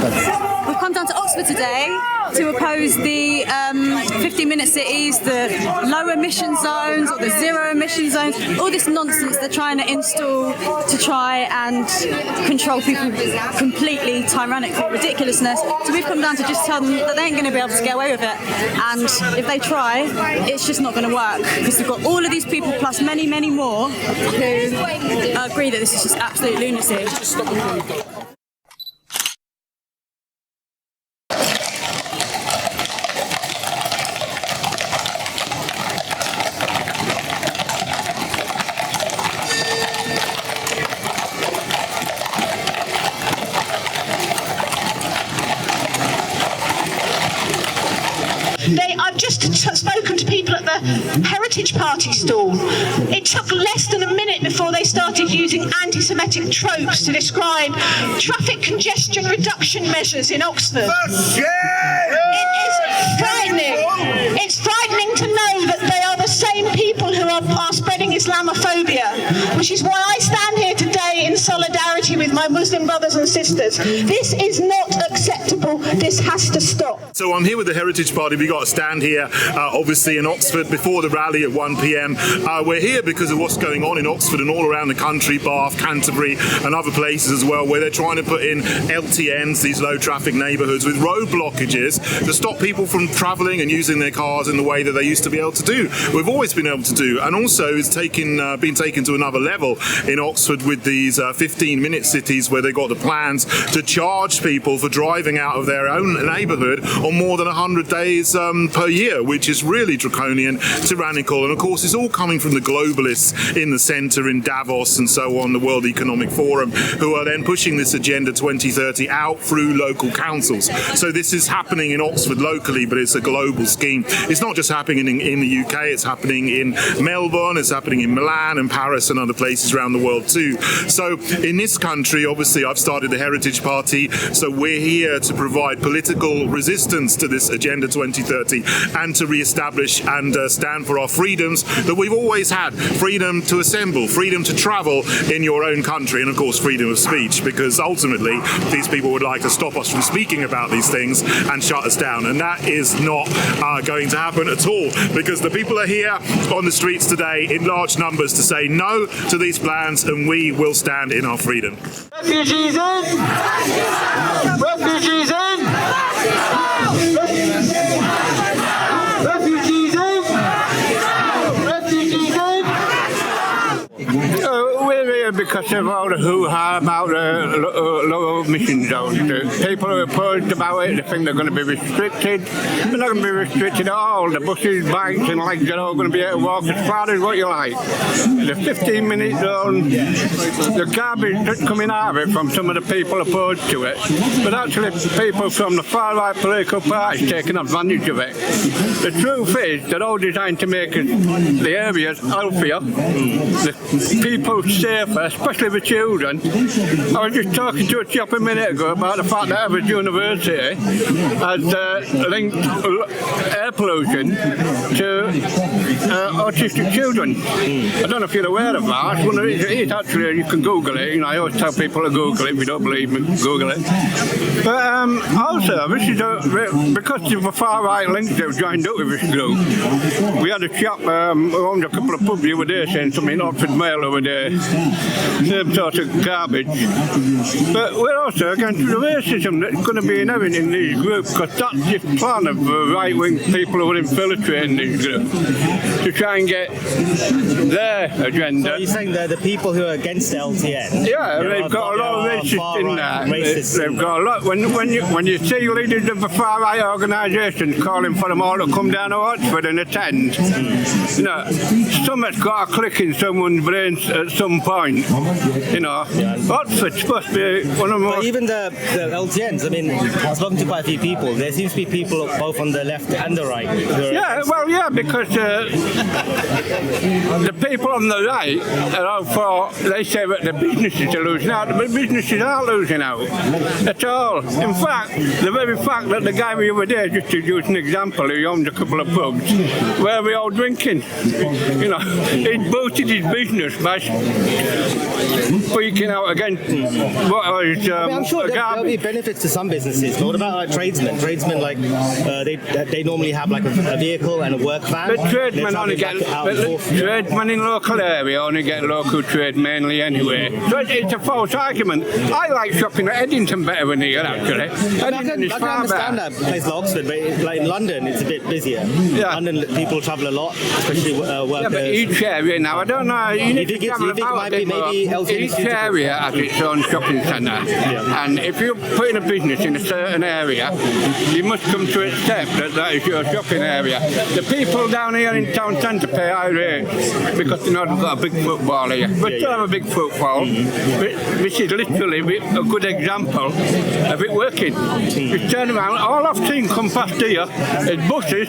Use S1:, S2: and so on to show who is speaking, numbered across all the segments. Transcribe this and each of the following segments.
S1: We've come down to Oxford today to oppose the 15-minute cities, the low emission zones or the zero emission zones, all this nonsense they're trying to install to try and control people completely tyrannically, ridiculousn's. So we've come down to just tell them that they ain't going to be able to get away with it, and if they try, it's just not going to work, because we've got all of these people plus many, many more who agree that this is just absolute lunacy.
S2: I've just spoken to people at the Heritage Party stall. It took less than a minute before they started using anti-Semitic tropes to describe traffic congestion reduction measures in Oxford. It is frightening. It's frightening to know that they are the same people who are spreading Islamophobia, which is why I stand here today in solidarity with my Muslim brothers and sisters. This is not acceptable. This has to stop.
S3: So I'm here with the Heritage Party. We got a stand here, obviously in Oxford before the rally at 1 p.m. We're here because of what's going on in Oxford and all around the country, Bath, Canterbury and other places as well, where they're trying to put in LTNs, these low traffic neighbourhoods, with road blockages to stop people from travelling and using their cars in the way that they used to be able to do. We've always been able to do, and also it's been taken to another level in Oxford with these 15-minute cities, where they've got the plans to charge people for driving out of their own neighbourhood on more than 100 days per year, which is really draconian, tyrannical, and of course it's all coming from the globalists in the centre in Davos and so on, the World Economic Forum, who are then pushing this Agenda 2030 out through local councils. So this is happening in Oxford locally, but it's a global scheme. It's not just happening in the UK, it's happening in Melbourne, it's happening in Milan and Paris and other places around the world too. So in this country, obviously I've started the Heritage Party, so we're here to provide political resistance to this Agenda 2030 and to re-establish and stand for our freedoms that we've always had. Freedom to assemble, freedom to travel in your own country, and of course freedom of speech, because ultimately these people would like to stop us from speaking about these things and shut us down, and that is not going to happen at all, because the people are here on the streets today in large numbers to say no to these plans, and we will stand in our freedom.
S4: Refugees in! Refugees in! Refugees in! Refugees in! We're here because of all the hoo-ha about the low emission zones. People are opposed about it, they think they're going to be restricted. They're not going to be restricted at all. The buses, bikes and legs are all going to be able to walk as far as what you like. The 15-minute zone, the garbage that's coming out of it from some of the people opposed to it, but actually people from the far-right political parties taking advantage of it. The truth is, they're all designed to make the areas healthier, the people safer, especially the children. I was just talking to a chap a minute ago about the fact that Harvard University has linked air pollution to autistic children. I don't know if you're aware of that. It's actually, you can Google it. You know, I always tell people to Google it. If you don't believe me, Google it. But also, this is because of the far-right links that have joined up with this group. We had a chap who owned a couple of pubs the other day saying something in Oxford Mail over there. Same sort of garbage. But we're also against the racism that's going to be inherent in these groups, because that's just plan of right-wing people who are infiltrating these groups to try and get their agenda.
S5: So you're saying they're the people who are against the LTN?
S4: Yeah, they've got a lot of racists in there. They've got a lot. When you see leaders of the far-right organisations calling for them all to come down to Oxford and attend, you know, something's got to click in someone's brains at some point. You know, Oxford's supposed to be one of the most...
S5: But even the LTNs, I mean, I've spoken to quite a few people. There seems to be people both on the left and the right.
S4: Yeah, because the people on the right are all for, they say that the businesses are losing out, but businesses aren't losing out at all. In fact, the very fact that the guy the other day, just to use an example, he owned a couple of pubs, where we all drinking, you know, he boosted his business by speaking out against what was.
S5: I'm sure there'll be benefits to some businesses, but what about like tradesmen? Tradesmen, like they normally have like a vehicle and a work van.
S4: But tradesmen only get, tradesmen in local area only get local trade mainly anyway. So it's a false argument. I like shopping at Eddington better than here actually. Eddington is
S5: I can
S4: far
S5: understand
S4: better.
S5: that place like Oxford, but like in London it's a bit busier.
S4: Yeah.
S5: London people travel a lot, especially workers.
S4: Yeah, but each area now, I don't know. You need to travel about a bit more. Each area has its own shopping centre, and if you're putting a business in a certain area, you must come to accept that that is your shopping area. The people down here in town tend to pay high rates because they've not got a big football here. We still have a big football, which is literally a good example of it working. You turn around, all I've seen come past here is buses,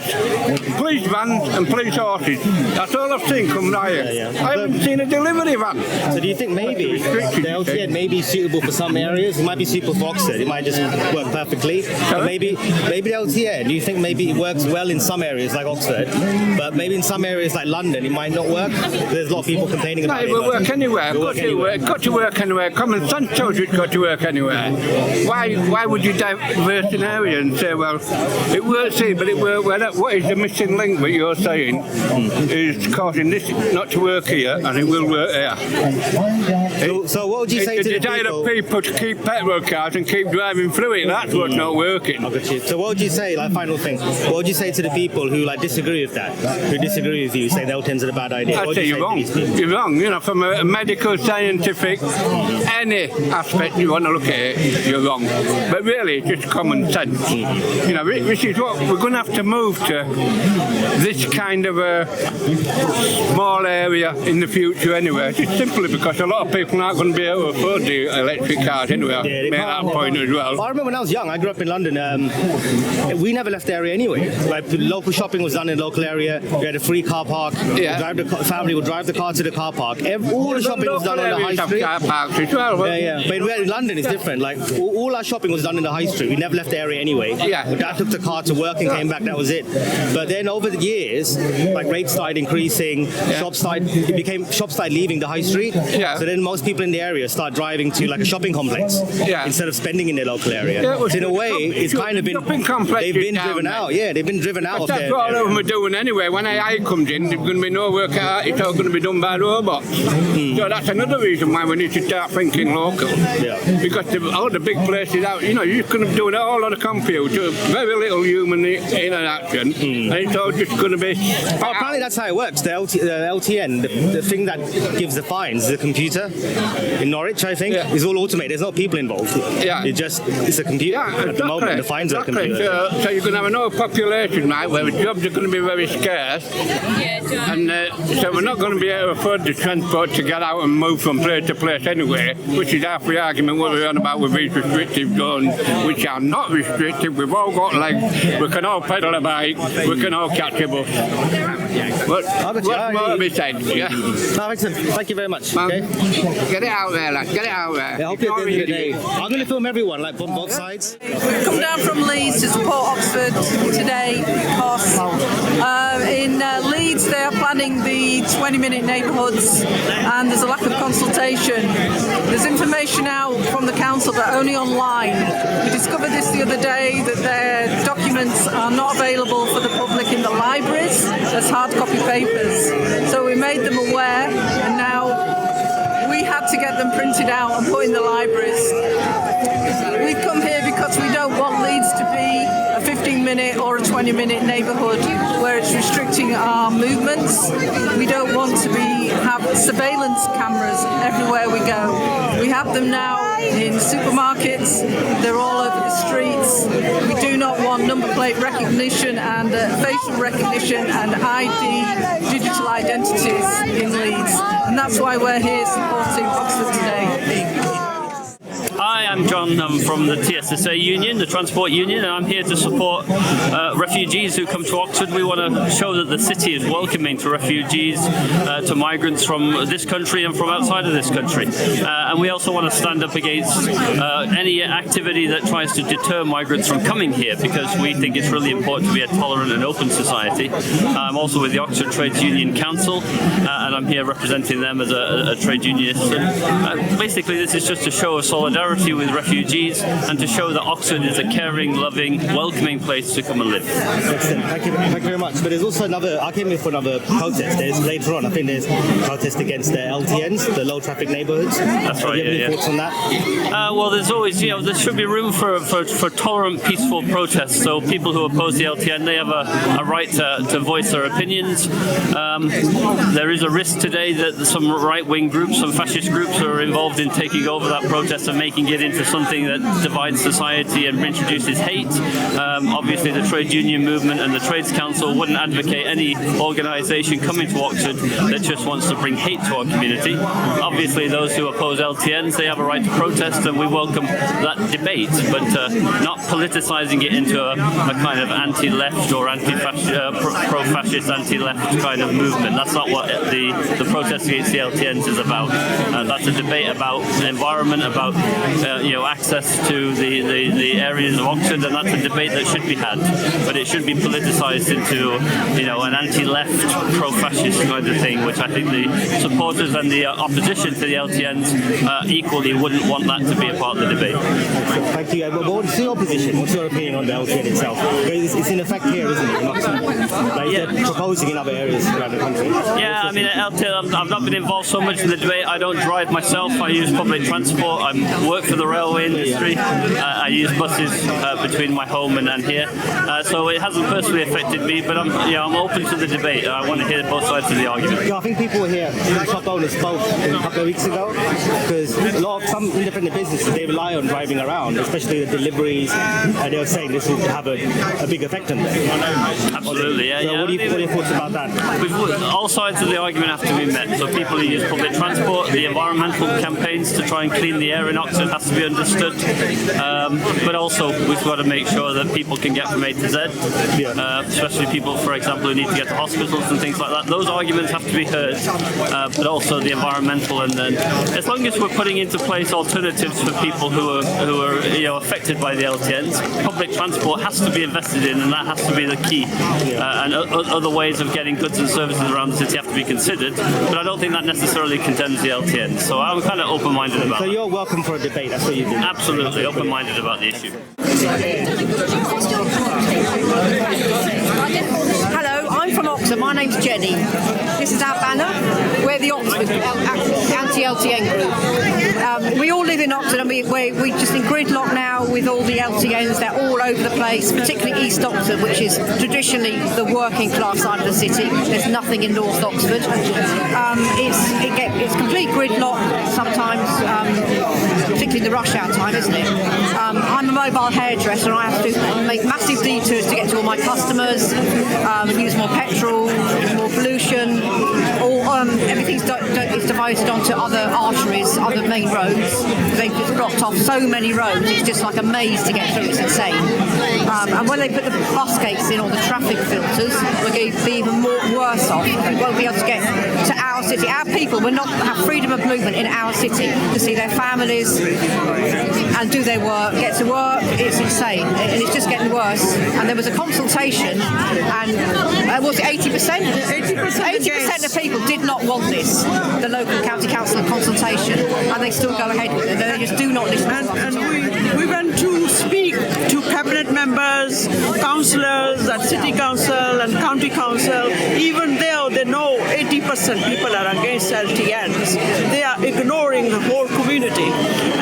S4: police vans and police horses. That's all I've seen come right here. I haven't seen a delivery van.
S5: So do you think maybe the LTN may be suitable for some areas? It might be suitable for Oxford. It might just work perfectly. But maybe the LTN, do you think maybe it works well in some areas like Oxford, but maybe in some areas like London it might not work? There's a lot of people complaining about it.
S4: No, it will work anywhere. Got to work anywhere. Common sense tells you it's got to work anywhere. Why would you diverse an area and say, well, it works here, but it works well? What is the missing link that you're saying is causing this not to work here, and it will work here?
S5: So what would you say to the
S4: desire of people to keep petrol cars and keep driving through it? That's what's not working.
S5: So what would you say, like final thing, what would you say to the people who like disagree with that, who disagree with you, say the L10's a bad idea?
S4: I'd say you're wrong. You're wrong. You know, from a medical, scientific, any aspect you want to look at it, you're wrong. But really, it's just common sense. You know, which is what we're going to have to move to, this kind of a small area in the future anyway. Just simply because a lot of people aren't going to be able to afford the electric cars anyway. Make that point as well.
S5: I remember when I was young, I grew up in London, we never left the area anyway. Like the local shopping was done in the local area, we had a free car park, the family would drive the car to the car park. All the shopping was done on the high street.
S4: Car parks as well.
S5: But in London it's different. Like all our shopping was done in the high street. We never left the area anyway. My dad took the car to work and came back, that was it. But then over the years, like rates started increasing, shops started leaving the high street. So then most people in the area start driving to like a shopping complex instead of spending in their local area. So in a way, it's kind of been, they've been driven out. Yeah, they've been driven out of there.
S4: That's what all of them are doing anyway. When AI comes in, there's going to be no work out. It's all going to be done by robots. So that's another reason why we need to start thinking local. Because all the big places out, you know, you're going to be doing it all on a computer, very little human interaction, and it's all just going to be...
S5: Apparently that's how it works. The LTN, the thing that gives the fines, the computer in Norwich, I think, is all automated. There's no people involved. It's a computer. At the moment, the fines are a computer.
S4: So you're going to have an overpopulation, right, where jobs are going to be very scarce, and so we're not going to be able to afford the transport to get out and move from place to place anyway, which is half the argument what we're on about with these restrictive zones, which are not restrictive. We've all got legs, we can all pedal a bike, we can all catch a bus. What's more to be said?
S5: Thank you very much. Okay?
S4: Get it out there, lads, get it out there.
S5: I hope you're at the end of the day. I'm going to film everyone, like on both sides.
S1: We've come down from Leeds to support Oxford today because in Leeds they are planning the 20-minute neighbourhoods and there's a lack of consultation. There's information out from the council but only online. We discovered this the other day that their documents are not available for the public in the libraries as hard copy papers. So we made them aware and now we had to get them printed out and put in the libraries. We've come here because we don't want Leeds to be a 15-minute or a 20-minute neighbourhood where it's restricting our movements. We don't want to have surveillance cameras everywhere we go. We have them now in supermarkets, they're all over the streets. We do not want number plate recognition and facial recognition and ID, digital identities in Leeds. And that's why we're here supporting Oxford today.
S6: Hi, Hi, I'm John. I'm from the TSSA Union, the Transport Union, and I'm here to support refugees who come to Oxford. We want to show that the city is welcoming to refugees, to migrants from this country and from outside of this country. And we also want to stand up against any activity that tries to deter migrants from coming here, because we think it's really important to be a tolerant and open society. I'm also with the Oxford Trades Union Council, and I'm here representing them as a trade unionist. And, basically, this is just a show of solidarity with refugees and to show that Oxford is a caring, loving, welcoming place to come and live.
S5: Excellent. Thank you very much. But there's also I came here for another protest. Later on, I think there's protest against the LTNs, the low traffic neighbourhoods.
S6: That's right.
S5: Do you have any thoughts on that?
S6: Well, there's always, there should be room for tolerant, peaceful protests. So people who oppose the LTN, they have a right to voice their opinions. There is a risk today that some right-wing groups, some fascist groups are involved in taking over that protest and making it into something that divides society and introduces hate. Obviously, the trade union movement and the Trades Council wouldn't advocate any organisation coming to Oxford that just wants to bring hate to our community. Obviously, those who oppose LTNs, they have a right to protest, and we welcome that debate, but not politicising it into a kind of anti-left or pro-fascist, anti-left kind of movement. That's not what the protest against the LTNs is about. That's a debate about environment, about access to the areas of Oxford, and that's a debate that should be had. But it should be politicised into an anti-left, pro-fascist kind of thing, which I think the supporters and the opposition to the LTNs equally wouldn't want that to be a part of the debate.
S5: Thank you. What's your position? What's your opinion on the LTN itself? It's in effect here, isn't it? They're proposing in other areas around the country.
S6: Yeah, I mean, LTN, I've not been involved so much in the debate. I don't drive myself. I use public transport. I work for the railway industry. I use buses between my home and here. So it hasn't personally affected me, but I'm open to the debate. I want to hear both sides of the argument.
S5: Yeah, I think people were here, shop owners spoke a couple of weeks ago, because some independent businesses, they rely on driving around, especially the deliveries, and they were saying this will have a big effect on them.
S6: Absolutely, yeah.
S5: So what are your thoughts about that?
S6: All sides of the argument have to be met. So people who use public transport, the environmental campaigns to try and clean the air in Oxford has to be understood. But also we've got to make sure that people can get from A to Z, especially people, for example, who need to get to hospitals and things like that. Those arguments have to be heard, but also the environmental. And then, as long as we're putting into place alternatives for people who are affected by the LTNs, public transport has to be invested in, and that has to be the key. And other ways of getting goods and services around the city have to be considered. But I don't think that necessarily condemns the LTNs. So I'm kind of open-minded about
S5: So
S6: that.
S5: you're welcome for a debate. That's what you do.
S6: Absolutely open-minded about the issue.
S7: Hello, I'm from Oxford. My name's Jenny. This is our banner. We're the Oxford anti-LTN group. We all live in Oxford, and we're just in gridlock now with all the LTNs. They're all over the place, particularly East Oxford, which is traditionally the working class side of the city. There's nothing in North Oxford. It's complete gridlock sometimes, particularly in the rush hour time, isn't it? I'm a mobile hairdresser, and I have to make massive detours to get to all my customers, use more petrol, more pollution, everything's divided onto other arteries, other main roads. They've just blocked off so many roads, it's just like a maze to get through, it's insane. And when they put the bus gates in, or the traffic filters, we're going to be even worse off. We won't be able to get to our city. Our people will not have freedom of movement in our city to see their families and do their work, get to work. It's insane, and it's just getting worse. And there was a consultation, and was it 80%? 80% of people did not want this, the local county council consultation, and they still go ahead with it. They just do not listen.
S8: And we went to speak to cabinet members, councillors at city council and county council. Even there, they know 80% people are against LTNs. They are ignoring the whole community.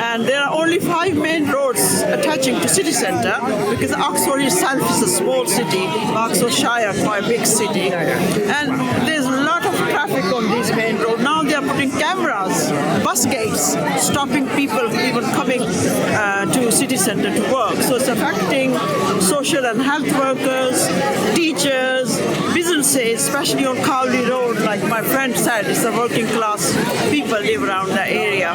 S8: And there are only 5 main roads attaching to city centre, because Oxford itself is a small city, Oxfordshire, quite a big city. And there's a lot of traffic on these main roads. Now they are putting cameras, bus gates, stopping people even coming to city centre to work. So it's affecting social and health workers, teachers, business still say, especially on Cowley Road, like my friend said, it's the working class people live around the area,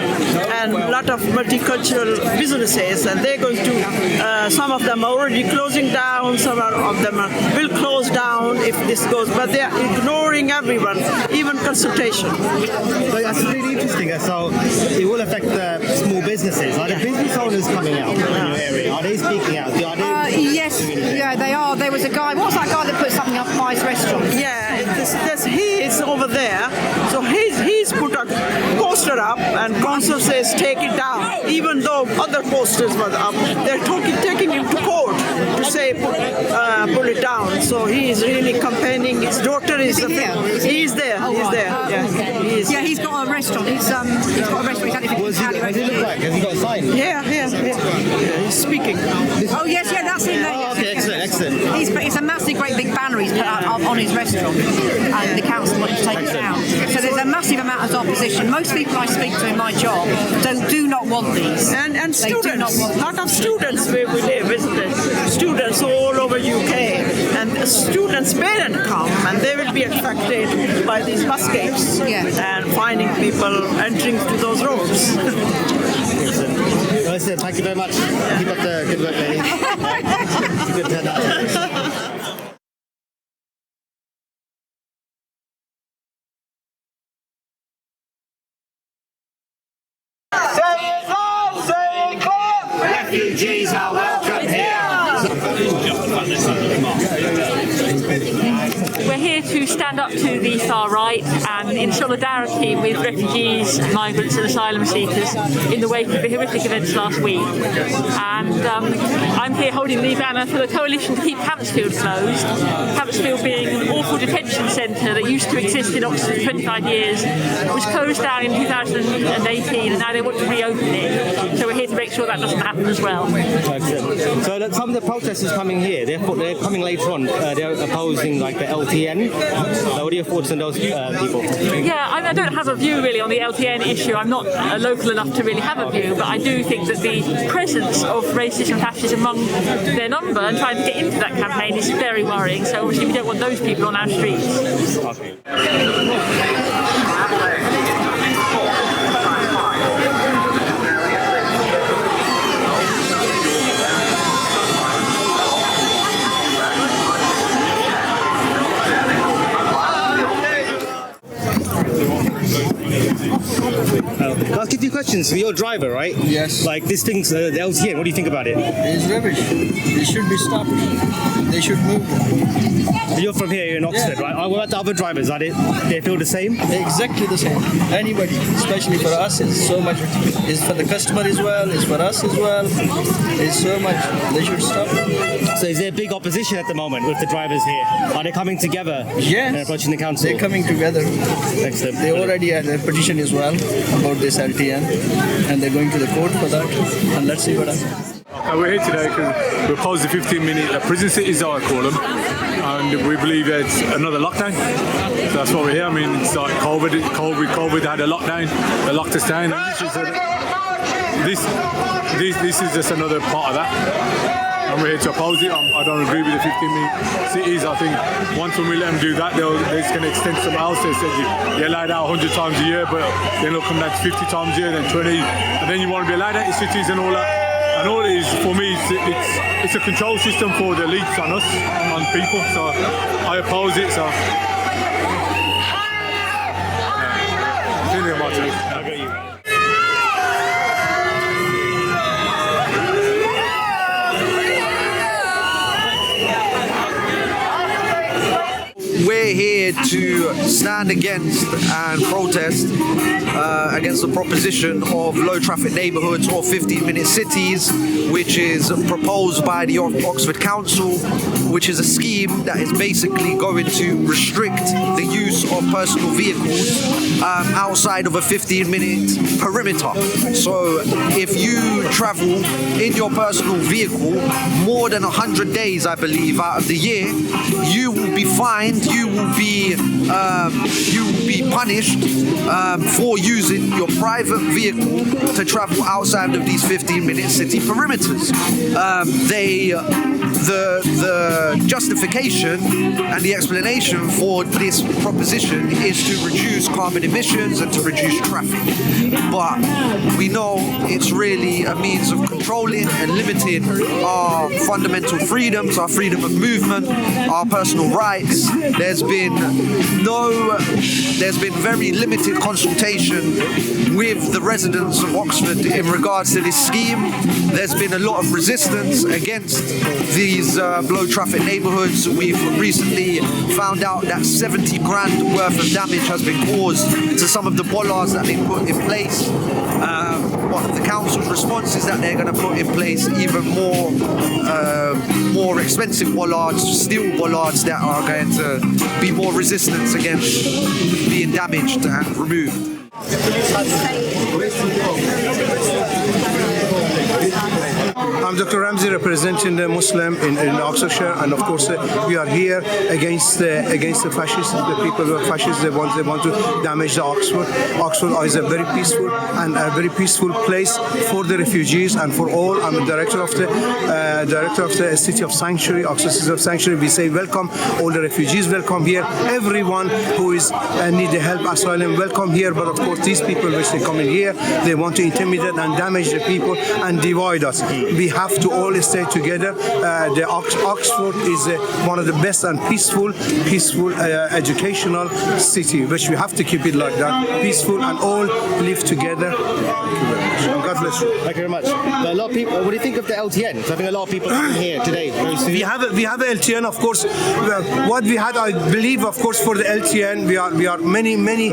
S8: and a lot of multicultural businesses, and they're going to, some of them are already closing down, some of them will close down if this goes, but they're ignoring everyone, even consultation.
S5: So that's really interesting. So it will affect the small businesses. Are the business owners coming out in your area? Are they speaking out?
S7: Yes, yeah, they are. There was a guy. What was that guy that put something up by his restaurant?
S8: Yeah, he is over there. So he's put a poster up, and council says take it down. Even though other posters were up, they're taking him to court to say pull it down. So he is really campaigning. His daughter is he's there.
S7: Oh,
S8: he's
S7: right.
S8: there. Yeah,
S7: He's got a restaurant. He's got a restaurant.
S5: What does he look like? Has he got a sign?
S8: Yeah. He's speaking.
S7: Oh yes, that's him there.
S5: Oh, okay, excellent.
S7: It's a massive, great big banner he's put up on his restaurant, and the council wanted to take it down. So there's a massive amount of opposition. Most people I speak to in my job do not want these.
S8: And students, a lot of students where we live, isn't it? Students all over UK, and students' parents come, and they will be affected by these bus gates and finding people entering to those roads.
S5: Listen, thank you very much. Keep up the good work, ladies. Good turnout.
S9: Refugees are welcome here.
S10: We're here to stand up to the far right and in solidarity with refugees, migrants and asylum seekers in the wake of the horrific events last week. And I'm here holding the banner for the Coalition to Keep Hampstead Closed. Hampstead being an awful detention centre that used to exist in Oxford for 25 years, was closed down in 2018, and now they want to reopen it. So we're here to make sure that doesn't happen as well.
S5: Excellent. So some of the protesters coming here, they're coming later on, they're opposing like the LTN. What are your thoughts on those people?
S10: Yeah, I don't have a view really on the LTN issue. I'm not local enough to really have a view, but I do think that the presence of racism and fascism among their number and trying to get into that campaign is very worrying. So obviously we don't want those people on our streets.
S5: Okay. I'll ask you a few questions. You're a driver, right?
S11: Yes.
S5: Like this thing's the LTN. What do you think about it?
S11: It's rubbish. It should be stopped. They should move.
S5: You're from here, you're in Oxford, right? What about the other drivers? Are they feel the same?
S11: Exactly the same. Anybody, especially for us, it's so much. It's for the customer as well. It's for us as well. It's so much. They should stop.
S5: So is there big opposition at the moment with the drivers here? Are they coming together?
S11: Yes.
S5: And approaching the council?
S11: They're coming together.
S5: Excellent.
S11: They already had a petition as well about this LTN, and they're going to the court for that. And let's see what happens.
S12: We're here today because we oppose the 15-minute prison cities, I call them, and we believe it's another lockdown. So that's why we're here. I mean, it's like COVID had a lockdown, they locked us down. And this is just another part of that. And we're here to oppose it. I don't agree with the 15-minute cities. I think once when we let them do that, they're just going to extend something else. They said you're allowed out 100 times a year, but then they'll come down to 50 times a year, then 20, and then you want to be allowed out in cities and all that. And all it is, for me, it's a control system for the elites on us, on people. So I oppose it. So.
S13: We're here to stand against and protest against the proposition of low traffic neighbourhoods or 15-minute cities, which is proposed by the Oxford Council, which is a scheme that is basically going to restrict the use of personal vehicles outside of a 15-minute perimeter. So if you travel in your personal vehicle more than 100 days, I believe, out of the year, you will be fined. You will be punished for using your private vehicle to travel outside of these 15-minute city perimeters. the justification and the explanation for this proposition is to reduce carbon emissions and to reduce traffic. But we know it's really a means of controlling and limiting our fundamental freedoms, our freedom of movement, our personal rights. There's been very limited consultation with the residents of Oxford in regards to this scheme. There's been a lot of resistance against these low traffic neighbourhoods. We've recently found out that 70 grand worth of damage has been caused to some of the bollards that they put in place. The council's response is that they're going to put in place even more expensive bollards, steel bollards that are going to be more resistant against being damaged and removed.
S14: I'm Dr. Ramsey, representing the Muslim in Oxfordshire, and of course we are here against the fascists, the people who are fascists. They want to damage the Oxford. Oxford is a very peaceful place for the refugees and for all. I'm the director of the City of Sanctuary, Oxford City of Sanctuary. We say welcome all the refugees, welcome here. Everyone who is need help, asylum, welcome here. But of course these people which they come in here, they want to intimidate and damage the people and divide us. We have to all stay together. The Oxford is one of the best and peaceful educational city, which we have to keep it like that, peaceful, and all live together. Thank you very much. God bless you.
S5: Thank you very much. But a lot of people, what do you think of the LTN? So I think a lot of people are here today.
S14: We have a LTN, of course. What we had, I believe, of course, for the LTN, we are many.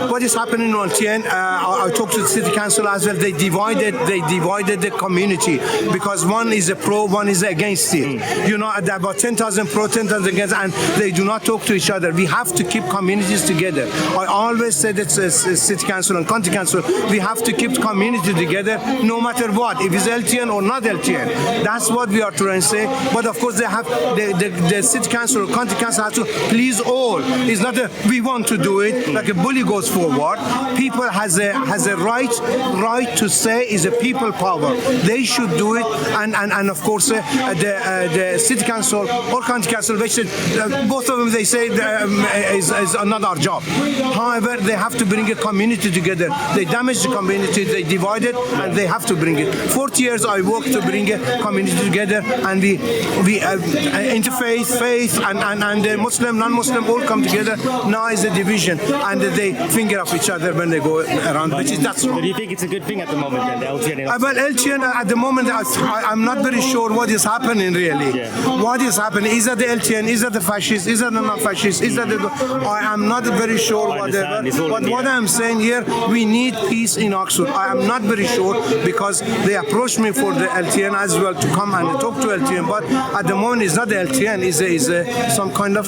S14: What is happening in LTN? I talked to the city council as well. They divided the community because one is a pro, one is against it. You know, about 10,000 pro, 10,000 against, and they do not talk to each other. We have to keep communities together. I always said that city council and county council, we have to keep community together no matter what, if it's LTN or not LTN. That's what we are trying to say. But of course, they have the city council or county council has to please all. It's not we want to do it like a bully goes forward. People has a right to say is a people power. They should do it, and of course the city council or county council, which both of them they say is not our job. However, they have to bring a community together. They damage the community, they divide it, and they have to bring it. 40 years I worked to bring a community together, and we interfaith, faith, and Muslim, non-Muslim all come together. Now is a division, and they finger up each other when they go around, which is that's wrong.
S5: Do you think it's a good thing at the moment, then, the LTN?
S14: Well, LTN at the moment, I'm not very sure what is happening really. Yeah. What is happening? Is that the LTN? Is that the fascists? Is that the non-fascists? Is that I am not very sure whatever. But what I'm saying here, we need peace in Oxford. I am not very sure because they approached me for the LTN as well to come and talk to LTN. But at the moment, it's not the LTN. It's some kind of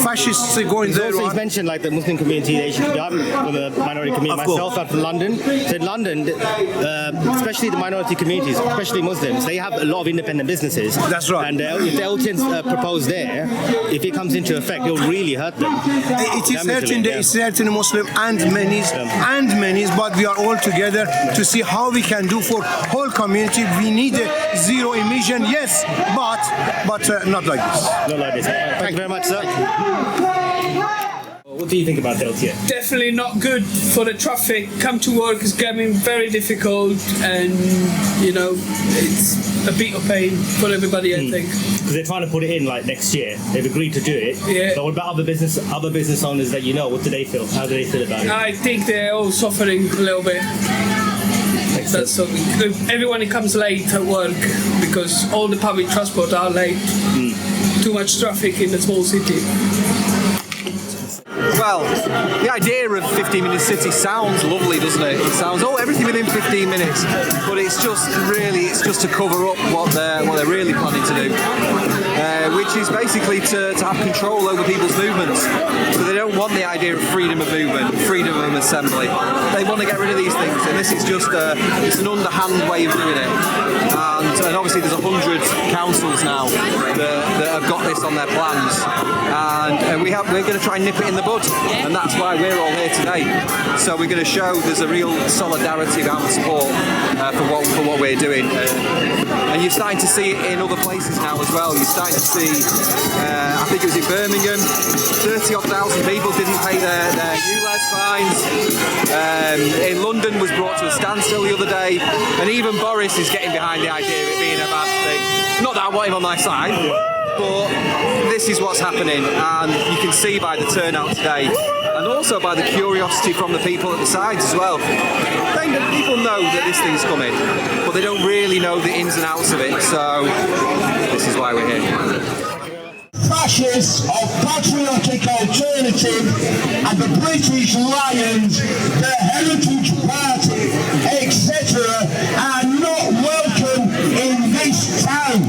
S14: fascists going there.
S5: Also, he's mentioned like the Muslim community. I'm a minority community myself. I'm from London. So in London, especially the minority communities, especially Muslims, they have a lot of independent businesses.
S14: That's right.
S5: And if the LTN's proposed there, if it comes into effect, it will really hurt them.
S14: It is hurting the Muslim and many, but we are all together to see how we can do for whole community. We need a zero emission, yes, but not like this.
S5: Not like this. Thank you very much, sir. What do you think about the LTN?
S15: Definitely not good for the traffic. Come to work is getting very difficult, and it's a bit of pain for everybody, I think.
S5: Because they're trying to put it in like next year. They've agreed to do it.
S15: Yeah.
S5: But what about other business owners that you know? What do they feel? How do they feel about it?
S15: I think they're all suffering a little bit. That's something. Everyone comes late at work because all the public transport are late. Too much traffic in the small city.
S16: Well, the idea of 15-minute city sounds lovely, doesn't it? It sounds, everything within 15 minutes. But it's just to cover up what they're really planning to do. Which is basically to have control over people's movements. So they don't want the idea of freedom of movement, freedom of assembly. They want to get rid of these things, and this is just it's an underhand way of doing it. And obviously there's 100 councils now that have got this on their plans, and we're going to try and nip it in the bud, and that's why we're all here today. So we're going to show there's a real solidarity around the support for what we're doing, and you're starting to see it in other places now as well. You're starting to see, I think it was in Birmingham, 30,000 people didn't pay their ULEZ fines. In London was brought to a standstill the other day, and even Boris is getting behind the idea of it being a bad thing. Not that I want him on my side, but this is what's happening, and you can see by the turnout today, and also by the curiosity from the people at the sides as well. People know that this thing's coming, but they don't really know the ins and outs of it, so this is why we're here.
S9: Fascists of Patriotic Alternative and the British Lions, the Heritage Party, etc. are not welcome in this town.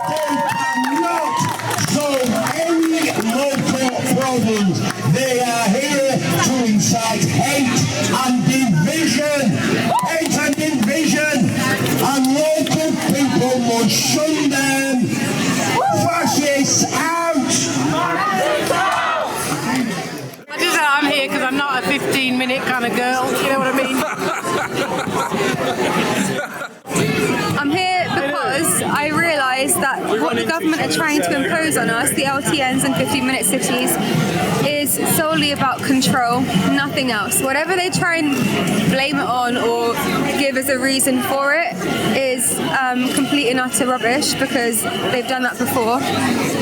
S9: They cannot solve any local problems. They are here to incite hate and division. Hate and division. And local people must shun them. Fascists out!
S7: I just said I'm here because I'm not a 15-minute kind of girl, you know what I mean?
S17: I'm here because I realise that what the government are trying to impose on us, the LTNs and 15-minute cities, is solely about control, nothing else. Whatever they try and blame it on or give as a reason for it is complete and utter rubbish, because they've done that before.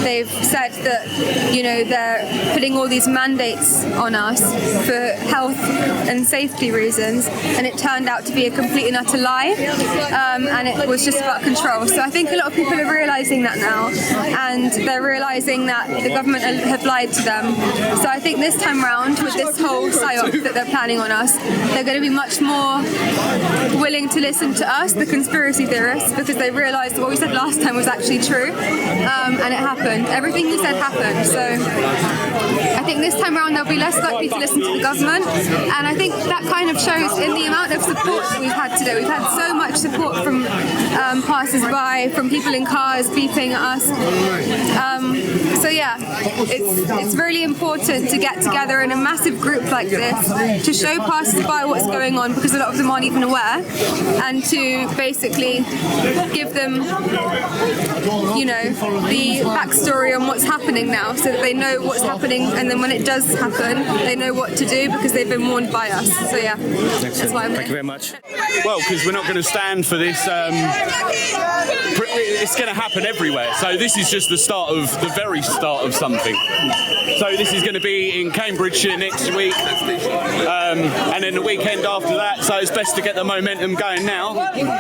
S17: They've said that, you know, they're putting all these mandates on us for health and safety reasons, and it turned out to be a complete and utter lie, and it was just about control. So I think a lot of people are realising that now, and they're realising that the government have lied to them. So I think this time round, with this whole psyop that they're planning on us, they're going to be much more willing to listen to us, the conspiracy theorists, because they realise that what we said last time was actually true, and it happened. Everything we said happened. So I think this time round they'll be less likely to listen to the government, and I think that kind of shows in the amount of support that we've had today. We've had so much support from passers-by, from people in cars beeping at us. So yeah, it's really important to get together in a massive group like this to show passers-by what's going on, because a lot of them aren't even aware, and to basically give them, you know, the backstory on what's happening now, so that they know what's happening, and then when it does happen, they know what to do because they've been warned by us. So yeah, that's why I'm here.
S18: Thank you very much. Well, because we're not going to stand for this. It's going to happen everywhere. So this is just the very start of something. So this is going to be in Cambridgeshire next week, and then the weekend after that. So it's best to get the momentum going now,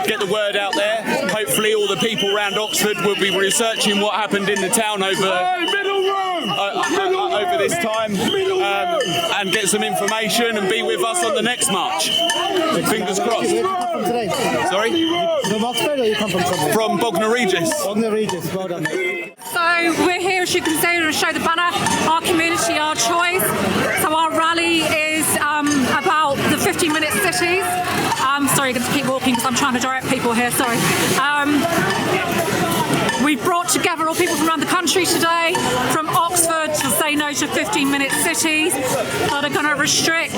S18: get the word out there. Hopefully all the people around Oxford will be researching what happened in the town over this time, and get some information and be with us on the next march. Fingers crossed. Sorry?
S19: From Oxford, or you come from somewhere?
S18: From Bognor Regis.
S19: Bognor Regis, well done.
S20: So we're here, as you can see, to show the banner, our community, our choice. So our rally is about the 15-minute cities. Sorry, I'm going to keep walking because I'm trying to direct people here, sorry. We've brought together all people from around the country today, from Oxford, to say no to 15-minute cities that are going to restrict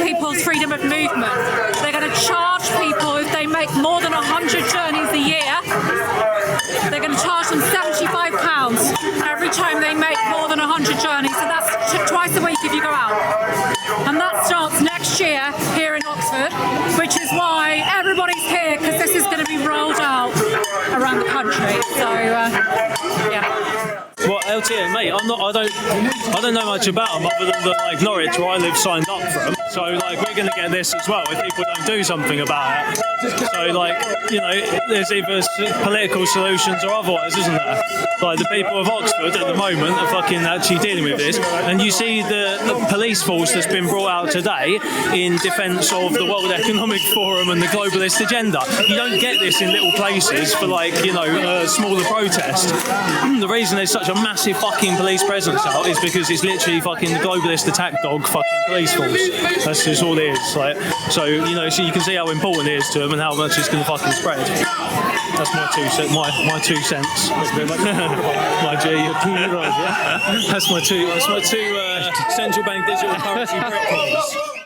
S20: people's freedom of movement. They're going to charge people if they make more than 100 journeys a year. They're going to charge them £75 every time they make more than 100 journeys. So that's twice a week if you go out. And that starts next year here in Oxford, which is why everybody's here, because this is going to be rolled out around the country. So, yeah.
S21: Well, LTN, mate, I don't know much about them other than like Norwich, where I live, signed up for them. So like we're going to get this as well if people don't do something about it. So like, you know, there's either political solutions or otherwise, isn't there? Like the people of Oxford at the moment are fucking actually dealing with this, and you see the police force that's been brought out today in defence of the World Economic Forum and the globalist agenda. You don't get this in little places for like, you know, smaller protests. The reason there's such a massive fucking police presence out is because it's literally fucking the globalist attack dog fucking police force. That's just all it is. Like, so you know, so you can see how important it is to them and how much it's going to fucking spread. That's my 2 cents. My 2 cents. My G. That's my two central bank digital currency breadcrumbs.